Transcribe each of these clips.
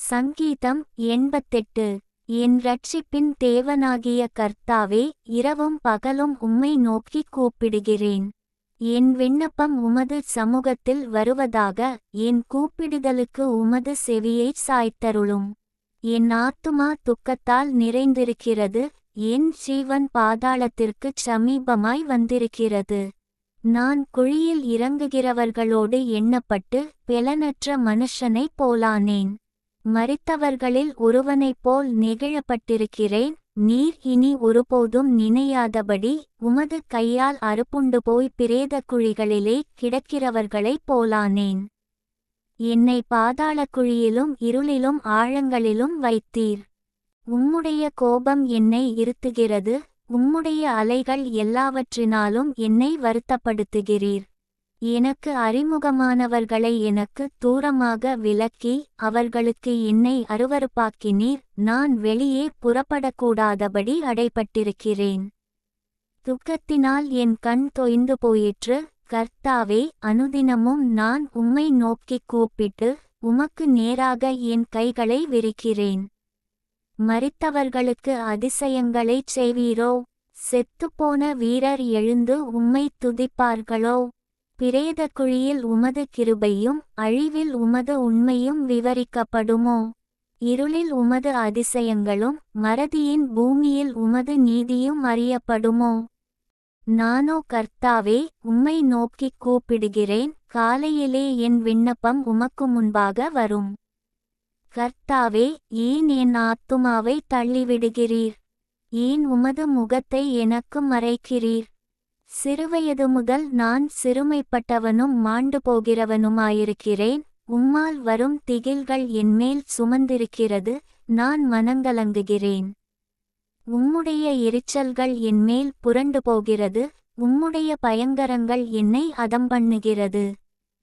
சங்கீதம் 88. என் இரட்சிப்பின் தேவனாகிய கர்த்தாவே, இரவும் பகலும் உம்மை நோக்கிக் கூப்பிடுகிறேன். என் விண்ணப்பம் உமது சமூகத்தில் வருவதாக, என் கூப்பிடுதலுக்கு உமது செவியைச் சாய்த்தருளும். என் ஆத்துமா துக்கத்தால் நிறைந்திருக்கிறது, என் ஜீவன் பாதாளத்திற்குச் சமீபமாய் வந்திருக்கிறது. நான் குழியில் இறங்குகிறவர்களோடு எண்ணப்பட்டு பெலனற்ற மனுஷனைப் போலானேன். மரித்தவர்களில் ஒருவனைப் போல் நெகிழப்பட்டிருக்கிறேன். நீர் இனி ஒருபோதும் நினையாதபடி உமது கையால் அறுப்புண்டு போய் பிரேத குழிகளிலே கிடக்கிறவர்களைப் போலானேன். என்னை பாதாளக் குழியிலும் இருளிலும் ஆழங்களிலும் வைத்தீர். உம்முடைய கோபம் என்னை இருத்துகிறது, உம்முடைய அலைகள் எல்லாவற்றினாலும் என்னை வருத்தப்படுத்துகிறீர். எனக்கு அறிமுகமானவர்களை எனக்கு தூரமாக விலக்கி, அவர்களுக்கு என்னை அருவருப்பாக்கினீர். நான் வெளியே புறப்படக்கூடாதபடி அடைபட்டிருக்கிறேன். துக்கத்தினால் என் கண் தொய்ந்து போயிற்று. கர்த்தாவே, அனுதினமும் நான் உம்மை நோக்கிக் கூப்பிட்டு, உமக்கு நேராக என் கைகளை விரிக்கிறேன். மரித்தவர்களுக்கு அதிசயங்களைச் செய்வீரோ? செத்துப்போன வீரர் எழுந்து உம்மை துதிப்பார்களோ? பிரேத குழியில் உமது கிருபையும் அழிவில் உமது உண்மையும் விவரிக்கப்படுமோ? இருளில் உமது அதிசயங்களும் மறதியின் பூமியில் உமது நீதியும் அறியப்படுமோ? நானோ கர்த்தாவே, உம்மை நோக்கிக் கூப்பிடுகிறேன். காலையிலே என் விண்ணப்பம் உமக்கு முன்பாக வரும். கர்த்தாவே, ஏன் என் ஆத்துமாவை தள்ளிவிடுகிறீர்? ஏன் உமது முகத்தை எனக்கு மறைக்கிறீர்? சிறுவயது முதல் நான் சிறுமைப்பட்டவனும் மாண்டு போகிறவனுமாயிருக்கிறேன். உம்மால் வரும் திகில்கள் என்மேல் சுமந்திருக்கிறது, நான் மனங்கலங்குகிறேன். உம்முடைய எரிச்சல்கள் என்மேல் புரண்டு போகிறது, உம்முடைய பயங்கரங்கள் என்னை அதம்பண்ணுகிறது.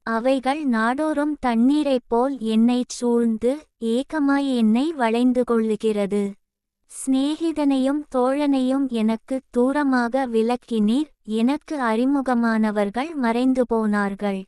அவைகள் நாடோறும் தண்ணீரைப் போல் என்னைச் சூழ்ந்து ஏகமாய் என்னை வளைந்து கொள்ளுகிறது. சிநேகிதனையும் தோழனையும் எனக்கு தூரமாக விலக்கினீர். எனக்கு அறிமுகமானவர்கள் மறைந்து போனார்கள்.